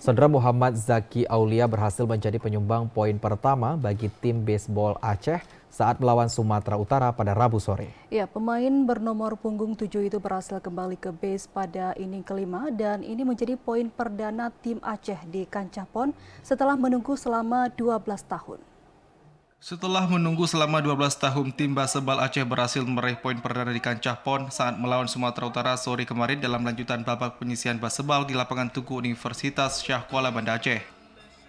Saudara Muhammad Zaki Aulia berhasil menjadi penyumbang poin pertama bagi tim baseball Aceh saat melawan Sumatera Utara pada Rabu sore. Ya, pemain bernomor punggung 7 itu berhasil kembali ke base pada inning kelima dan ini menjadi poin perdana tim Aceh di kancah PON setelah menunggu selama 12 tahun. Setelah menunggu selama 12 tahun, tim baseball Aceh berhasil meraih poin perdana di kancah PON saat melawan Sumatera Utara sore kemarin dalam lanjutan babak penyisihan baseball di lapangan Tugu Universitas Shah Kuala Banda Aceh.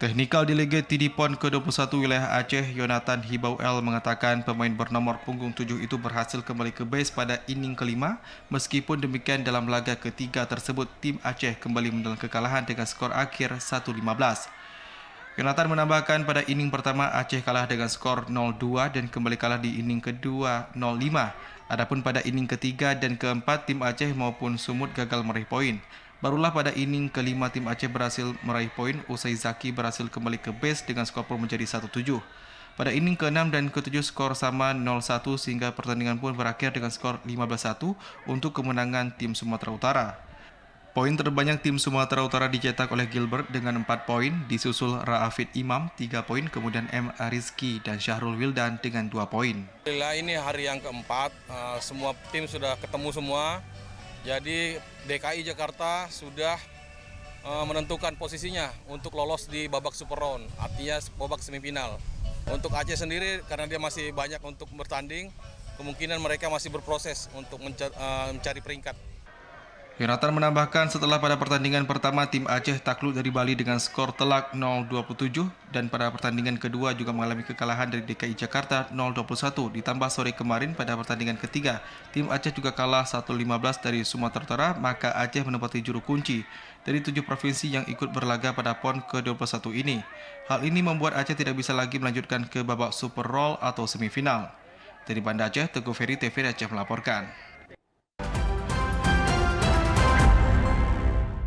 Technical Delegate TD PON ke-21 wilayah Aceh, Yonatan Hibau L mengatakan pemain bernomor punggung 7 itu berhasil kembali ke base pada inning kelima. Meskipun demikian, dalam laga ketiga tersebut, tim Aceh kembali menelan kekalahan dengan skor akhir 1-15. Yonatan menambahkan pada inning pertama Aceh kalah dengan skor 0-2 dan kembali kalah di inning kedua 0-5. Adapun pada inning ketiga dan keempat tim Aceh maupun Sumut gagal meraih poin. Barulah pada inning kelima tim Aceh berhasil meraih poin usai Zaki berhasil kembali ke base dengan skor pun menjadi 1-7. Pada inning ke-6 dan ke-7 skor sama 0-1 sehingga pertandingan pun berakhir dengan skor 15-1 untuk kemenangan tim Sumatera Utara. Poin terbanyak tim Sumatera Utara dicetak oleh Gilbert dengan 4 poin, disusul Raafid Imam 3 poin, kemudian M. Rizky dan Syahrul Wildan dengan 2 poin. Alhamdulillah ini hari yang keempat, semua tim sudah ketemu semua. Jadi DKI Jakarta sudah menentukan posisinya untuk lolos di babak Super Round, artinya babak semifinal. Untuk Aceh sendiri karena dia masih banyak untuk bertanding, kemungkinan mereka masih berproses untuk mencari peringkat. Yonatan menambahkan setelah pada pertandingan pertama tim Aceh takluk dari Bali dengan skor telak 0-27 dan pada pertandingan kedua juga mengalami kekalahan dari DKI Jakarta 0-21 ditambah sore kemarin pada pertandingan ketiga tim Aceh juga kalah 1-15 dari Sumatera Utara, maka Aceh menempati juru kunci dari 7 provinsi yang ikut berlaga pada PON ke-21 ini. Hal ini membuat Aceh tidak bisa lagi melanjutkan ke babak Super Roll atau semifinal. Dari Banda Aceh, Teguh Ferry, TVRI Aceh melaporkan.